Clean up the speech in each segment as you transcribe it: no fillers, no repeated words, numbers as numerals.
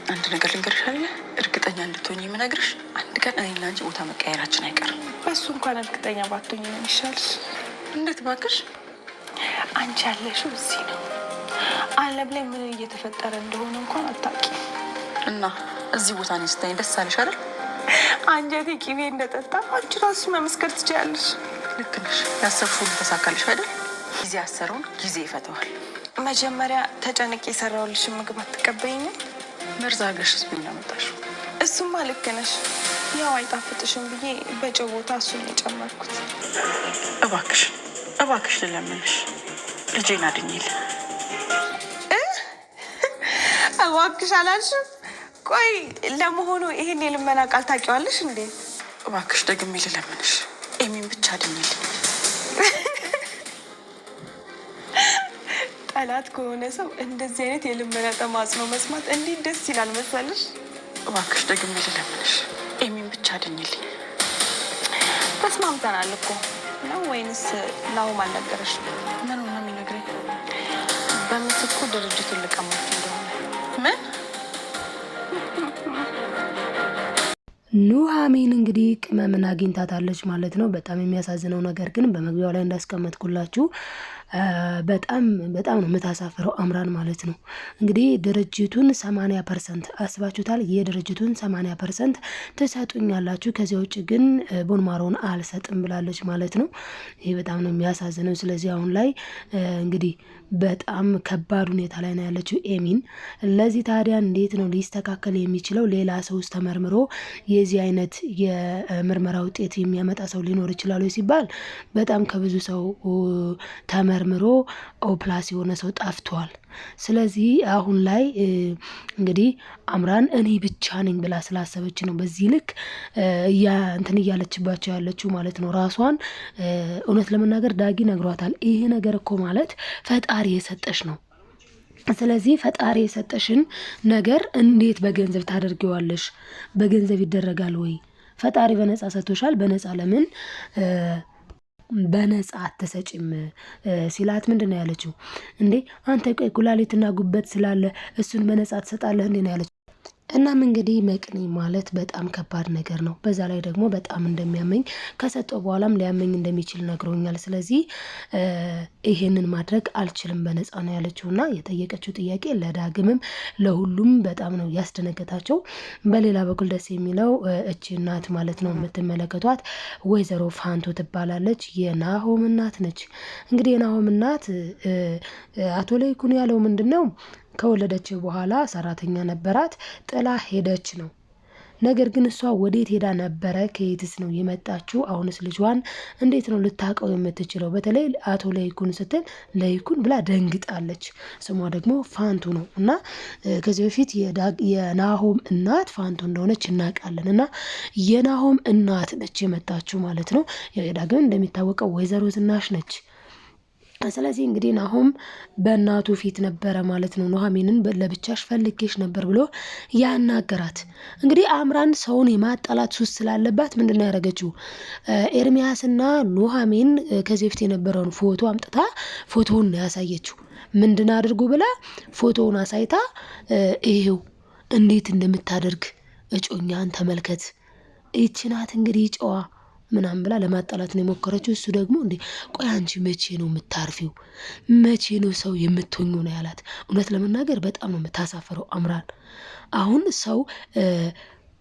አንድ ነገር ልንገርሽ አይደለ? እርግጠኛ እንድትሆኝ የምነግርሽ አንድ ቀን እኔና አንቺ ቦታ መቀየራችን አይቀርም። በሱ እንኳን እርግጠኛ ባትሆኝ ነው የሚሻልሽ። እንዴት ባክሽ? አንቺ ያለሽው እዚህ ነው። ዓለም ላይ ምን እየተፈጠረ እንደሆነ እንኳን አታውቂም። እና እዚህ ቦታ ነኝ ስታይ ደስ አለሽ አይደል? አንጀቴ ቂቤ እንደጠጣ አንቺ ራስሽ መመስከር ትችያለሽ። ልክ ነሽ። ያሰብሽው ሁሉ ተሳካልሽ አይደል? ጊዜ ያሰረውን ጊዜ ይፈተዋል። መጀመሪያ ተጨንቄ የሰራሁልሽን ምግብ አትቀበይኝም? መርዝ አድርገሽ ስብኝ ያመጣሽው። እሱማ ልክ ነሽ። ያው አይጣፍጥሽም ብዬ በጨው ቦታ እሱን የጨመርኩት። እባክሽ እባክሽ ልለምንሽ፣ ልጄን አድኝል። እባክሽ አላልሽም? ቆይ ለመሆኑ ይሄን የልመና ቃል ታውቂዋለሽ እንዴ? እባክሽ ደግሜ ልለምንሽ፣ ኤሚን ብቻ አድኝል። ጠላት ከሆነ ሰው እንደዚህ አይነት የልመና ተማጽኖ መስማት እንዴት ደስ ይላል መሰለሽ። እባክሽ ደግሜ ልለምንሽ፣ ኤሚን ብቻ አድኝልኝ። ተስማምተናል እኮ ነው ወይንስ ናሆም አልነገረሽ? ምን ነው የሚነግረኝ? በምትኩ ድርጅቱን ልቀማት እንደሆነ። ምን? ኑሐሚን እንግዲህ ቅመምን አግኝታታለች ማለት ነው። በጣም የሚያሳዝነው ነገር ግን በመግቢያው ላይ እንዳስቀመጥኩላችሁ በጣም ነው የምታሳፍረው አምራን ማለት ነው። እንግዲህ ድርጅቱን 80% አስባችሁታል። የድርጅቱን 80% ትሰጡኛላችሁ፣ ከዚያ ውጭ ግን ቦንማሮን አልሰጥም ብላለች ማለት ነው። ይሄ በጣም ነው የሚያሳዝነው። ስለዚህ አሁን ላይ እንግዲህ በጣም ከባድ ሁኔታ ላይ ነው ያለችው ኤሚን። ለዚህ ታዲያ እንዴት ነው ሊስተካከል የሚችለው? ሌላ ሰው ውስጥ ተመርምሮ የዚህ አይነት የምርመራ ውጤት የሚያመጣ ሰው ሊኖር ይችላሉ ሲባል በጣም ከብዙ ሰው ተመርምሮ ኦፕላስ የሆነ ሰው ጠፍቷል። ስለዚህ አሁን ላይ እንግዲህ አምራን እኔ ብቻ ነኝ ብላ ስላሰበች ነው በዚህ ልክ እንትን እያለችባቸው ያለችው ማለት ነው ራሷን። እውነት ለመናገር ዳጊ ነግሯታል። ይሄ ነገር እኮ ማለት ፈጣሪ የሰጠሽ ነው። ስለዚህ ፈጣሪ የሰጠሽን ነገር እንዴት በገንዘብ ታደርጊዋለሽ? በገንዘብ ይደረጋል ወይ? ፈጣሪ በነፃ ሰጥቶሻል። በነፃ ለምን በነፃ አትሰጭም ሲላት ምንድን ነው ያለችው? እንዴ አንተ ቆይ ኩላሊትና ጉበት ስላለ እሱን በነፃ ትሰጣለህ እንዴ ነው ያለችው። እናም እንግዲህ መቅኔ ማለት በጣም ከባድ ነገር ነው። በዛ ላይ ደግሞ በጣም እንደሚያመኝ ከሰጠው በኋላም ሊያመኝ እንደሚችል ነግሮኛል። ስለዚህ ይሄንን ማድረግ አልችልም በነፃ ነው ያለችው እና የጠየቀችው ጥያቄ ለዳግምም ለሁሉም በጣም ነው ያስደነገጣቸው። በሌላ በኩል ደስ የሚለው እቺ እናት ማለት ነው የምትመለከቷት ወይዘሮ ፋንቱ ትባላለች። የናሆም እናት ነች። እንግዲህ የናሆም እናት አቶ ለይኩን ያለው ምንድን ነው ከወለደች በኋላ ሰራተኛ ነበራት ጥላ ሄደች ነው። ነገር ግን እሷ ወዴት ሄዳ ነበረ? ከየትስ ነው የመጣችው? አሁንስ ልጇን እንዴት ነው ልታቀው የምትችለው? በተለይ አቶ ለይኩን ስትል ለይኩን ብላ ደንግጣለች። ስሟ ደግሞ ፋንቱ ነው እና ከዚህ በፊት የናሆም እናት ፋንቱ እንደሆነች እናውቃለን። እና የናሆም እናት ነች የመጣችው ማለት ነው። የዳግም እንደሚታወቀው ወይዘሮ ዝናሽ ነች። ስለዚህ እንግዲህ ናሆም በእናቱ ፊት ነበረ ማለት ነው ኑሐሚንን ለብቻሽ ፈልጌሽ ነበር ብሎ ያናገራት። እንግዲህ አምራን ሰውን የማጣላት ሱስ ስላለባት ምንድነው ያደረገችው? ኤርሚያስና ኑሐሚን ከዚህ በፊት የነበረውን ፎቶ አምጥታ ፎቶውን ያሳየችው። ምንድን አድርጉ ብላ ፎቶውን አሳይታ ይሄው እንዴት እንደምታደርግ እጮኛን ተመልከት፣ ይህች ናት እንግዲህ ጨዋ ምናምን ብላ ለማጣላት ነው የሞከረችው። እሱ ደግሞ እንዴ ቆይ አንቺ መቼ ነው የምታርፊው? መቼ ነው ሰው የምትሆኙ ነው ያላት። እውነት ለመናገር በጣም ነው የምታሳፍረው አምራን። አሁን ሰው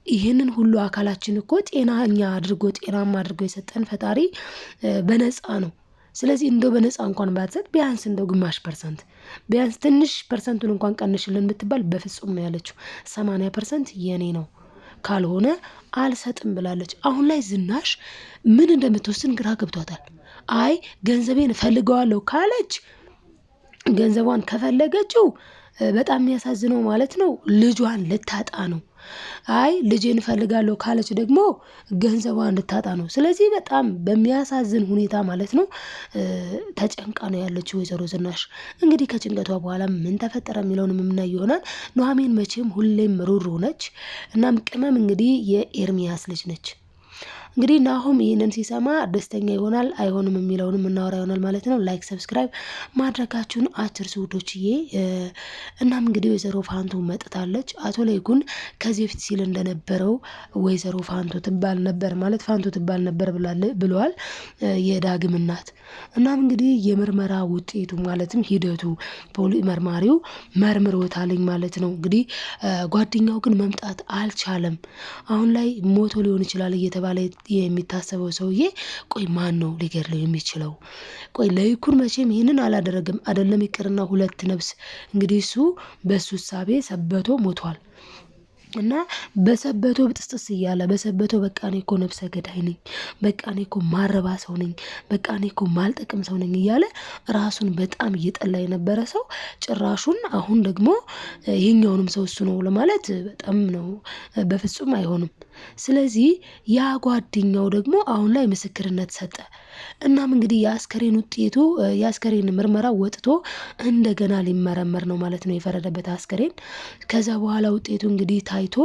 ይህንን ሁሉ አካላችን እኮ ጤናኛ አድርጎ ጤናማ አድርጎ የሰጠን ፈጣሪ በነፃ ነው። ስለዚህ እንደው በነፃ እንኳን ባትሰጥ ቢያንስ እንደው ግማሽ ፐርሰንት ቢያንስ ትንሽ ፐርሰንቱን እንኳን ቀንሽልን ብትባል በፍጹም ነው ያለችው። 80% የኔ ነው ካልሆነ አልሰጥም ብላለች። አሁን ላይ ዝናሽ ምን እንደምትወስን ግራ ገብቷታል። አይ ገንዘቤን እፈልገዋለሁ ካለች ገንዘቧን ከፈለገችው በጣም የሚያሳዝነው ማለት ነው ልጇን ልታጣ ነው። አይ ልጄን እፈልጋለሁ ካለች ደግሞ ገንዘቧን ልታጣ ነው። ስለዚህ በጣም በሚያሳዝን ሁኔታ ማለት ነው ተጨንቃ ነው ያለችው ወይዘሮ ዝናሽ። እንግዲህ ከጭንቀቷ በኋላ ምን ተፈጠረ የሚለውን የምናይ ይሆናል። ኑሐሚን መቼም ሁሌም ሩሩ ነች። እናም ቅመም እንግዲህ የኤርሚያስ ልጅ ነች። እንግዲህ ናሆም ይህንን ሲሰማ ደስተኛ ይሆናል አይሆንም የሚለውንም እናወራ ይሆናል ማለት ነው። ላይክ ሰብስክራይብ ማድረጋችሁን አትርሱ ውዶችዬ። እናም እንግዲህ ወይዘሮ ፋንቱ መጥታለች። አቶ ለይኩን ከዚህ በፊት ሲል እንደነበረው ወይዘሮ ፋንቱ ትባል ነበር ማለት ፋንቱ ትባል ነበር ብለዋል የዳግም እናት። እናም እንግዲህ የምርመራ ውጤቱ ማለትም ሂደቱ መርማሪው መርምሮታልኝ ማለት ነው። እንግዲህ ጓደኛው ግን መምጣት አልቻለም። አሁን ላይ ሞቶ ሊሆን ይችላል እየተባለ የሚታሰበው ሰውዬ ቆይ ማን ነው ሊገድለው የሚችለው? ቆይ ለይኩን መቼም ይህንን አላደረገም አይደለም ይቅርና 2 ነፍስ እንግዲህ እሱ በሱ እሳቤ ሰበቶ ሞቷል። እና በሰበቶ ብጥስጥስ እያለ በሰበቶ በቃ እኔ እኮ ነፍሰ ገዳይ ነኝ፣ በቃ እኔ እኮ ማረባ ሰው ነኝ፣ በቃ እኔ እኮ ማልጠቅም ሰው ነኝ እያለ ራሱን በጣም እየጠላ የነበረ ሰው ጭራሹን አሁን ደግሞ ይሄኛውንም ሰው እሱ ነው ለማለት በጣም ነው በፍጹም አይሆንም። ስለዚህ ያ ጓደኛው ደግሞ አሁን ላይ ምስክርነት ሰጠ። እናም እንግዲህ የአስከሬን ውጤቱ የአስከሬን ምርመራ ወጥቶ እንደገና ሊመረመር ነው ማለት ነው የፈረደበት አስከሬን። ከዛ በኋላ ውጤቱ እንግዲህ ታይቶ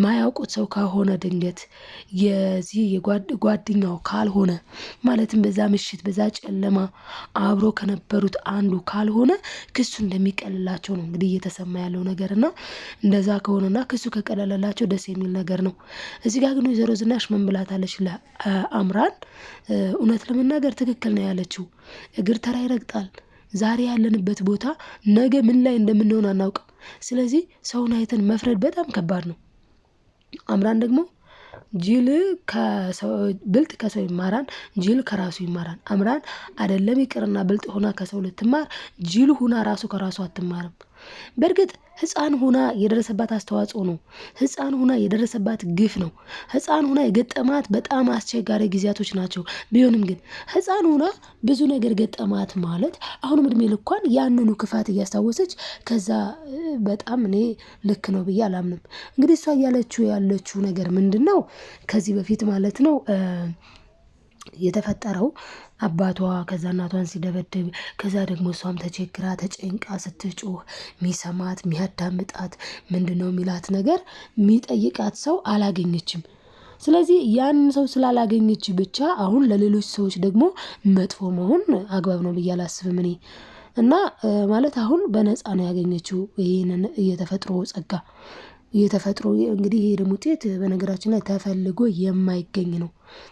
ማያውቁት ሰው ከሆነ ድንገት የዚህ የጓደኛው ካልሆነ ማለትም በዛ ምሽት በዛ ጨለማ አብሮ ከነበሩት አንዱ ካልሆነ ክሱ እንደሚቀልላቸው ነው እንግዲህ እየተሰማ ያለው ነገር እና እንደዛ ከሆነና ክሱ ከቀለለላቸው ደስ የሚል ነገር ነው። እዚህ ጋር ግን ወይዘሮ ዝናሽ ምን ብላታለች ለአምራን? እውነት ለመናገር ትክክል ነው ያለችው። እግር ተራ ይረግጣል። ዛሬ ያለንበት ቦታ ነገ ምን ላይ እንደምንሆን አናውቅም። ስለዚህ ሰውን አይተን መፍረድ በጣም ከባድ ነው። አምራን ደግሞ ብልጥ ከሰው ይማራል፣ ጅል ከራሱ ይማራል። አምራን አይደለም ይቅርና ብልጥ ሆና ከሰው ልትማር ጅል ሁና ራሱ ከራሱ አትማርም። በእርግጥ ህፃን ሁና የደረሰባት አስተዋጽኦ ነው። ህፃን ሁና የደረሰባት ግፍ ነው። ህፃን ሁና የገጠማት በጣም አስቸጋሪ ጊዜያቶች ናቸው። ቢሆንም ግን ህፃን ሁና ብዙ ነገር ገጠማት ማለት አሁንም እድሜ ልኳን ያንኑ ክፋት እያስታወሰች ከዛ በጣም እኔ ልክ ነው ብዬ አላምንም። እንግዲህ እሷ ያለችው ነገር ምንድን ነው? ከዚህ በፊት ማለት ነው የተፈጠረው አባቷ ከዛ እናቷን ሲደበድብ ከዛ ደግሞ እሷም ተቸግራ ተጨንቃ ስትጮህ ሚሰማት ሚያዳምጣት ምንድነው ሚላት ነገር ሚጠይቃት ሰው አላገኘችም። ስለዚህ ያንን ሰው ስላላገኘች ብቻ አሁን ለሌሎች ሰዎች ደግሞ መጥፎ መሆን አግባብ ነው ብዬ አላስብም እኔ። እና ማለት አሁን በነፃ ነው ያገኘችው ይሄንን የተፈጥሮ ጸጋ። የተፈጥሮ እንግዲህ ይሄ ደግሞ ውጤት በነገራችን ላይ ተፈልጎ የማይገኝ ነው።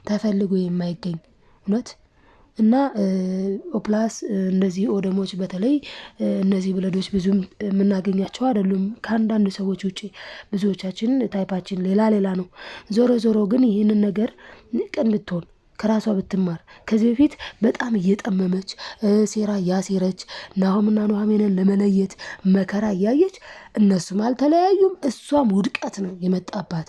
ተፈልጎ የማይገኝ እውነት። እና ኦፕላስ እንደዚህ ኦደሞች በተለይ እነዚህ ብለዶች ብዙም የምናገኛቸው አይደሉም ከአንዳንድ ሰዎች ውጪ። ብዙዎቻችን ታይፓችን ሌላ ነው። ዞሮ ዞሮ ግን ይህንን ነገር ቅን ብትሆን ከራሷ ብትማር ከዚህ በፊት በጣም እየጠመመች ሴራ እያሴረች ናሆምና ኑሐሚንን ለመለየት መከራ እያየች እነሱም አልተለያዩም፣ እሷም ውድቀት ነው የመጣባት።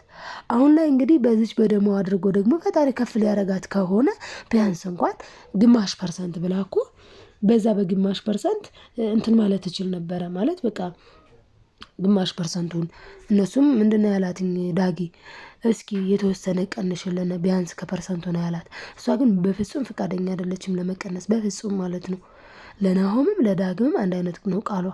አሁን ላይ እንግዲህ በዚች በደሞ አድርጎ ደግሞ ፈጣሪ ከፍ ሊያረጋት ከሆነ ቢያንስ እንኳን ግማሽ ፐርሰንት ብላ እኮ በዛ በግማሽ ፐርሰንት እንትን ማለት ትችል ነበረ ማለት በቃ ግማሽ ፐርሰንቱን እነሱም ምንድነው ያላትኝ ዳጊ እስኪ የተወሰነ ቀንሽልን ቢያንስ ከፐርሰንቱ ነው ያላት። እሷ ግን በፍጹም ፈቃደኛ አይደለችም ለመቀነስ በፍጹም ማለት ነው። ለናሆምም ለዳግምም አንድ አይነት ነው ቃሏ።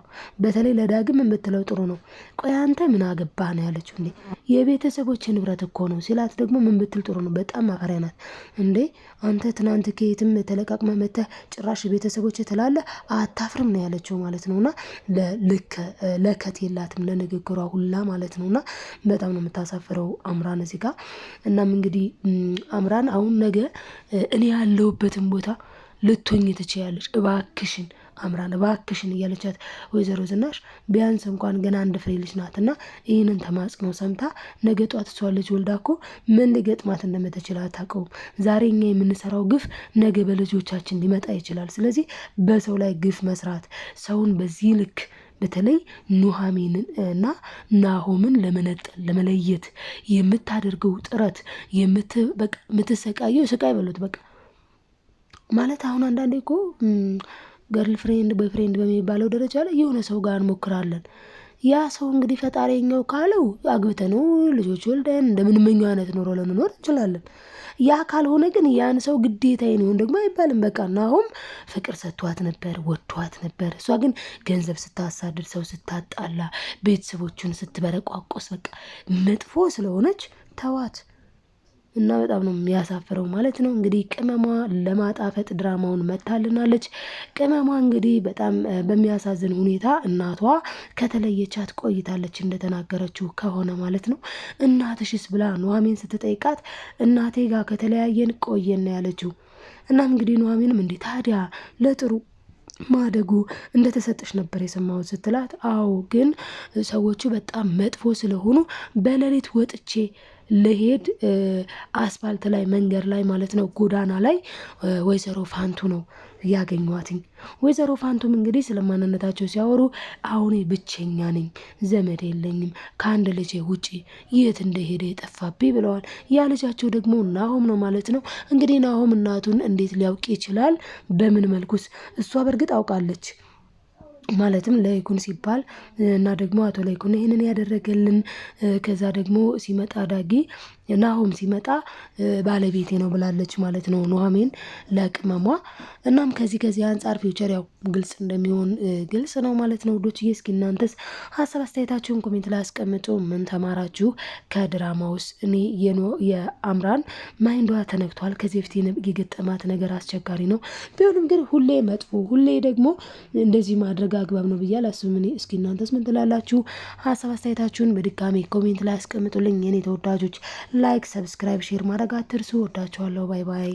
በተለይ ለዳግም የምትለው ጥሩ ነው። ቆይ አንተ ምን አገባህ ነው ያለችው። እንዴ የቤተሰቦች ንብረት እኮ ነው ሲላት ደግሞ ምን ብትል ጥሩ ነው። በጣም ማፈሪያ ናት እንዴ አንተ ትናንት ከየትም ተለቃቅመህ መተህ ጭራሽ ቤተሰቦች ትላለህ አታፍርም ነው ያለችው ማለት ነውና ለከት የላትም ለንግግሯ ሁላ ማለት ነውና በጣም ነው የምታሳፍረው አምራን እዚህ ጋር። እናም እንግዲህ አምራን አሁን ነገ እኔ ያለሁበትን ቦታ ልትሆኝ ትችያለሽ፣ እባክሽን አምራን እባክሽን እያለቻት ወይዘሮ ዝናሽ ቢያንስ እንኳን ገና አንድ ፍሬ ልጅ ናትና ይህንን ተማጽኖ ሰምታ ነገ ጧት እሷ ልጅ ወልዳ እኮ ምን ሊገጥማት እንደምትችል አታውቀውም። ዛሬ እኛ የምንሰራው ግፍ ነገ በልጆቻችን ሊመጣ ይችላል። ስለዚህ በሰው ላይ ግፍ መስራት ሰውን በዚህ ልክ በተለይ ኑሐሚንን እና ናሆምን ለመነጠል ለመለየት የምታደርገው ጥረት የምትሰቃየው ስቃይ በሉት በቃ ማለት አሁን አንዳንዴ እኮ ገርል ፍሬንድ ቦይ ፍሬንድ በሚባለው ደረጃ ላይ የሆነ ሰው ጋር እንሞክራለን። ያ ሰው እንግዲህ ፈጣሪኛው ካለው አግብተነው ልጆች ወልደን እንደምንመኘው አይነት ኑሮ ልንኖር እንችላለን። ያ ካልሆነ ግን ያን ሰው ግዴታዬ ነው ደግሞ አይባልም። በቃ ናሆም ፍቅር ሰጥቷት ነበር፣ ወዷት ነበር። እሷ ግን ገንዘብ ስታሳድድ፣ ሰው ስታጣላ፣ ቤተሰቦቹን ስትበረቋቆስ በቃ መጥፎ ስለሆነች ተዋት። እና በጣም ነው የሚያሳፍረው ማለት ነው። እንግዲህ ቅመሟ ለማጣፈጥ ድራማውን መታልናለች። ቅመሟ እንግዲህ በጣም በሚያሳዝን ሁኔታ እናቷ ከተለየቻት ቆይታለች እንደተናገረችው ከሆነ ማለት ነው። እናትሽስ ብላ ኑሐሚን ስትጠይቃት እናቴ ጋር ከተለያየን ቆየን ያለችው። እናም እንግዲህ ኑሐሚንም እንዴ ታዲያ ለጥሩ ማደጉ እንደተሰጠሽ ነበር የሰማሁት ስትላት፣ አዎ ግን ሰዎቹ በጣም መጥፎ ስለሆኑ በሌሊት ወጥቼ ልሄድ አስፋልት ላይ መንገድ ላይ ማለት ነው ጎዳና ላይ ወይዘሮ ፋንቱ ነው ያገኟትኝ። ወይዘሮ ፋንቱም እንግዲህ ስለ ማንነታቸው ሲያወሩ አሁን ብቸኛ ነኝ፣ ዘመድ የለኝም ከአንድ ልጄ ውጪ የት እንደሄደ የጠፋብኝ ብለዋል። ያ ልጃቸው ደግሞ ናሆም ነው ማለት ነው። እንግዲህ ናሆም እናቱን እንዴት ሊያውቅ ይችላል? በምን መልኩስ? እሷ በእርግጥ አውቃለች ማለትም ለይኩን ሲባል እና ደግሞ አቶ ለይኩን ይህንን ያደረገልን ከዛ ደግሞ ሲመጣ ዳጊ ናሆም ሲመጣ ባለቤቴ ነው ብላለች ማለት ነው ኑሐሚን ለቅመሟ። እናም ከዚህ አንጻር ፊውቸር ያው ግልጽ እንደሚሆን ግልጽ ነው ማለት ነው ውዶችዬ። እስኪ እናንተስ ሀሳብ አስተያየታችሁን ኮሜንት ላይ አስቀምጡ። ምን ተማራችሁ ከድራማ ውስጥ? እኔ የአምራን ማይንዷ ተነክቷል። ከዚህ በፊት የገጠማት ነገር አስቸጋሪ ነው። ቢሆንም ግን ሁሌ መጥፎ ሁሌ ደግሞ እንደዚህ ማድረግ አግባብ ነው ብዬ አላስብም እኔ። እስኪ እናንተስ ምን ትላላችሁ? ሀሳብ አስተያየታችሁን በድጋሚ ኮሜንት ላይ አስቀምጡልኝ የኔ ተወዳጆች። ላይክ፣ ሰብስክራይብ፣ ሼር ማድረግ አትርሱ። ወዳችኋለሁ። ባይ ባይ።